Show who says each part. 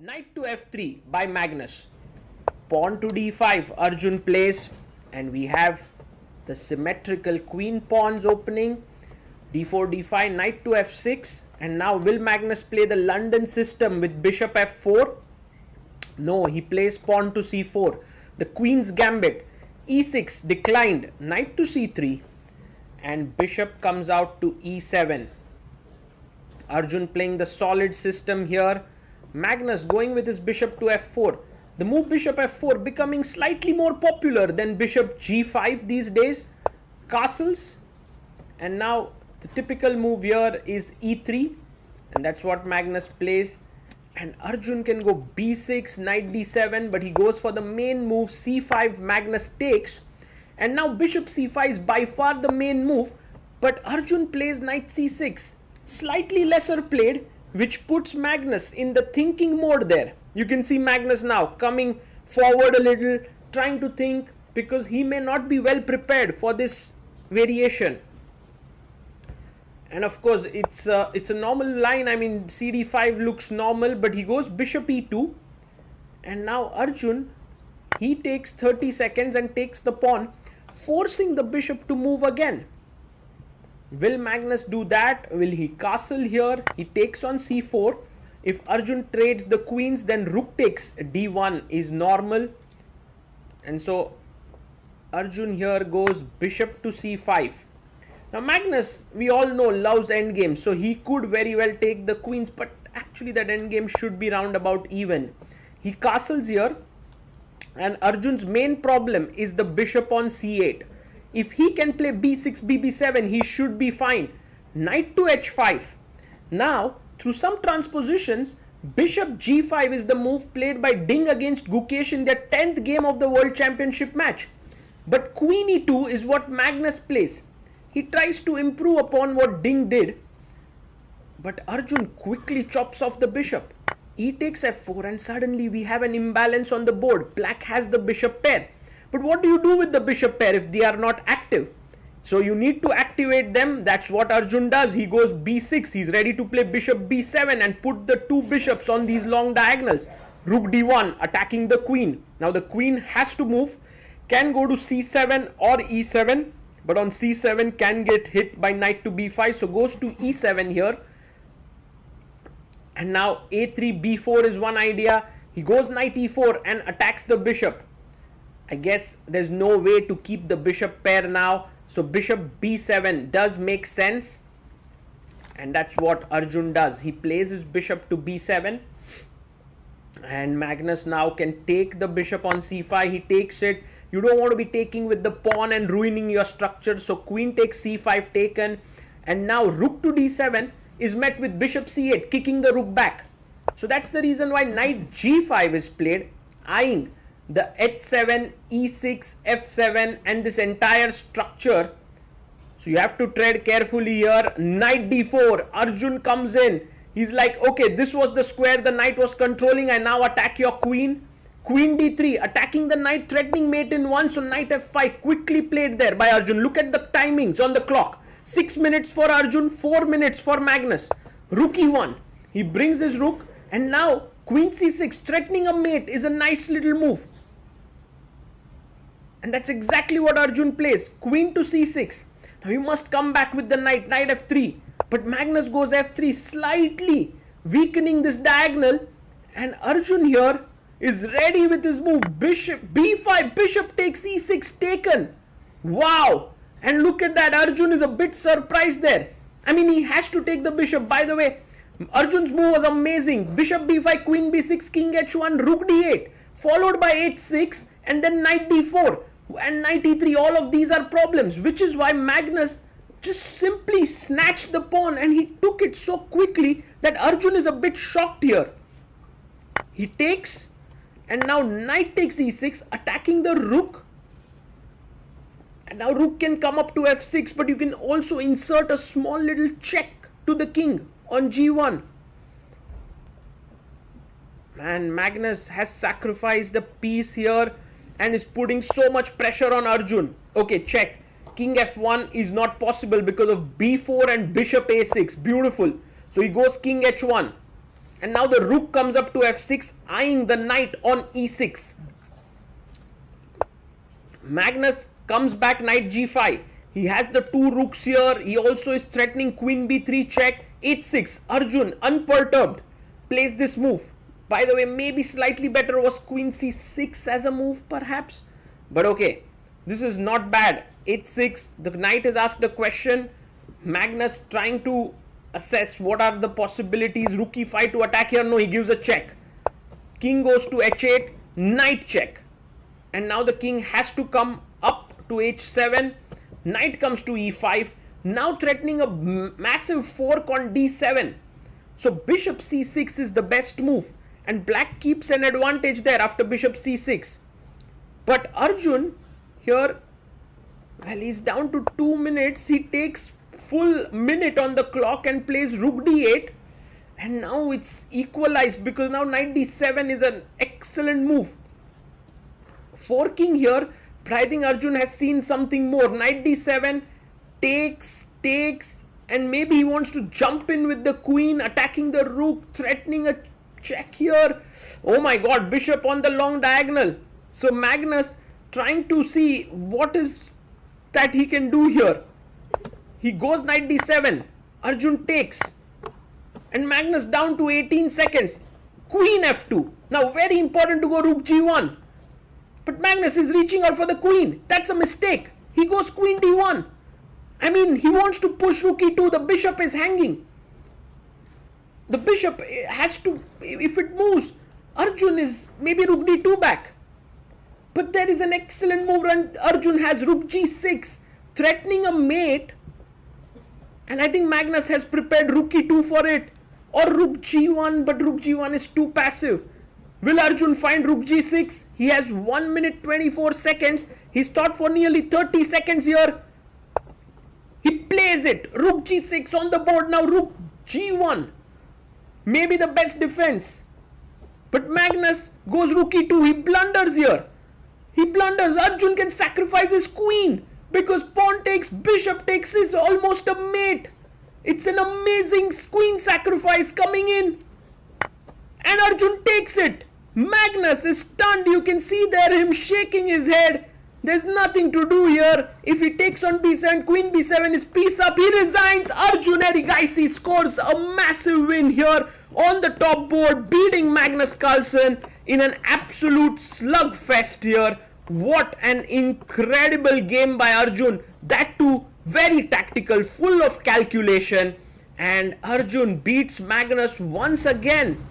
Speaker 1: Knight to f3 by Magnus. Pawn to d5, Arjun plays, and we have the symmetrical queen pawns opening. d4, d5, knight to f6, and now will Magnus play the London system with bishop f4? No, he plays pawn to c4. The queen's gambit. e6 declined, knight to c3, and bishop comes out to e7. Arjun playing the solid system here. Magnus going with his bishop to f4. The move bishop f4 becoming slightly more popular than bishop g5 these days. Castles. And now the typical move here is e3, and that's what Magnus plays. And Arjun can go b6, knight d7, but he goes for the main move c5. Magnus takes, and now bishop c5 is by far the main move, but Arjun plays knight c6, slightly lesser played, which puts Magnus in the thinking mode there. You can see Magnus now coming forward a little, trying to think, because he may not be well prepared for this variation. And of course, it's a normal line. I mean, cd5 looks normal, but he goes bishop e2. And now Arjun, he takes 30 seconds and takes the pawn, forcing the bishop to move again. Will Magnus do that? Will he castle here? He takes on c4. If Arjun trades the queens, then rook takes d1 is normal. And so Arjun here goes bishop to c5. Now Magnus, we all know, loves endgame, so he could very well take the queens, but actually that endgame should be roundabout even. He castles here, and Arjun's main problem is the bishop on c8. If he can play b6, bb7, he should be fine. Knight to h5. Now, through some transpositions, bishop g5 is the move played by Ding against Gukesh in their 10th game of the World Championship match. But queen e2 is what Magnus plays. He tries to improve upon what Ding did, but Arjun quickly chops off the bishop. E takes f4, and suddenly we have an imbalance on the board. Black has the bishop pair. But what do you do with the bishop pair if they are not active? So you need to activate them. That's what Arjun does. He goes b6. He's ready to play bishop b7 and put the two bishops on these long diagonals. Rook d1 attacking the queen. Now the queen has to move. Can go to c7 or e7. But on c7 can get hit by knight to b5. So goes to e7 here. And now a3, b4 is one idea. He goes knight e4 and attacks the bishop. I guess there's no way to keep the bishop pair now. So bishop b7 does make sense. And that's what Arjun does. He plays his bishop to b7. And Magnus now can take the bishop on c5. He takes it. You don't want to be taking with the pawn and ruining your structure. So queen takes c5 taken. And now rook to d7 is met with bishop c8, kicking the rook back. So that's the reason why knight g5 is played, eyeing the h7, e6, f7 and this entire structure. So you have to tread carefully here. Knight d4, Arjun comes in. He's like, okay, this was the square the knight was controlling. I now attack your queen. Queen d3, attacking the knight, threatening mate in 1. So knight f5, quickly played there by Arjun. Look at the timings on the clock. 6 minutes for Arjun, 4 minutes for Magnus. Rook e1, he brings his rook, and now queen c6, threatening a mate, is a nice little move. And that's exactly what Arjun plays. Queen to c6. Now you must come back with the knight, knight f3. But Magnus goes f3, slightly weakening this diagonal. And Arjun here is ready with his move. Bishop b5, bishop takes e6, taken. Wow. And look at that, Arjun is a bit surprised there. I mean, he has to take the bishop. By the way, Arjun's move was amazing. Bishop b5, queen b6, king h1, rook d8. Followed by h6 and then knight d4. And knight e3, all of these are problems. Which is why Magnus just simply snatched the pawn and he took it so quickly that Arjun is a bit shocked here. He takes, and now knight takes e6, attacking the rook. And now rook can come up to f6, but you can also insert a small little check to the king on g1. Man, Magnus has sacrificed a piece here and is putting so much pressure on Arjun. Okay, check. King f1 is not possible because of b4 and bishop a6. Beautiful. So he goes king h1. And now the rook comes up to f6, eyeing the knight on e6. Magnus comes back knight g5. He has the two rooks here. He also is threatening queen b3 check. h6. Arjun, unperturbed, plays this move. By the way, maybe slightly better was queen c6 as a move perhaps. But okay, this is not bad. h6. The knight is asked a question. Magnus trying to assess what are the possibilities. Rook e5 to attack here. No, he gives a check. King goes to h8. Knight check. And now the king has to come up to h7. Knight comes to e5. Now threatening a massive fork on d7. So bishop c6 is the best move. And black keeps an advantage there after bishop c6. But Arjun here, well, he's down to 2 minutes. He takes full minute on the clock and plays rook d8. And now it's equalized because now knight d7 is an excellent move. Forking here, but I think Arjun has seen something more. Knight d7 takes, and maybe he wants to jump in with the queen, attacking the rook, threatening a check here. Oh my god, bishop on the long diagonal. So Magnus trying to see what is that he can do here. He goes knight d7. Arjun takes. And Magnus down to 18 seconds. Queen f2. Now very important to go rook g1. But Magnus is reaching out for the queen. That's a mistake. He goes queen d1. I mean, he wants to push rook e2. The bishop is hanging. The bishop has to, if it moves, Arjun is maybe rook d2 back. But there is an excellent move and Arjun has rook g6, threatening a mate. And I think Magnus has prepared rook e2 for it. Or rook g1, but rook g1 is too passive. Will Arjun find rook g6? He has 1 minute 24 seconds. He's thought for nearly 30 seconds here. He plays it. Rook g6 on the board. Now rook g1. Maybe the best defense. But Magnus goes rook e2. He blunders here. He blunders. Arjun can sacrifice his queen. Because pawn takes, bishop takes is almost a mate. It's an amazing queen sacrifice coming in. And Arjun takes it. Magnus is stunned. You can see there him shaking his head. There's nothing to do here. If he takes on b7, queen b7 is piece up. He resigns. Arjun Erigaisi scores a massive win here on the top board, beating Magnus Carlsen in an absolute slugfest here. What an incredible game by Arjun. That too very tactical, full of calculation. And Arjun beats Magnus once again.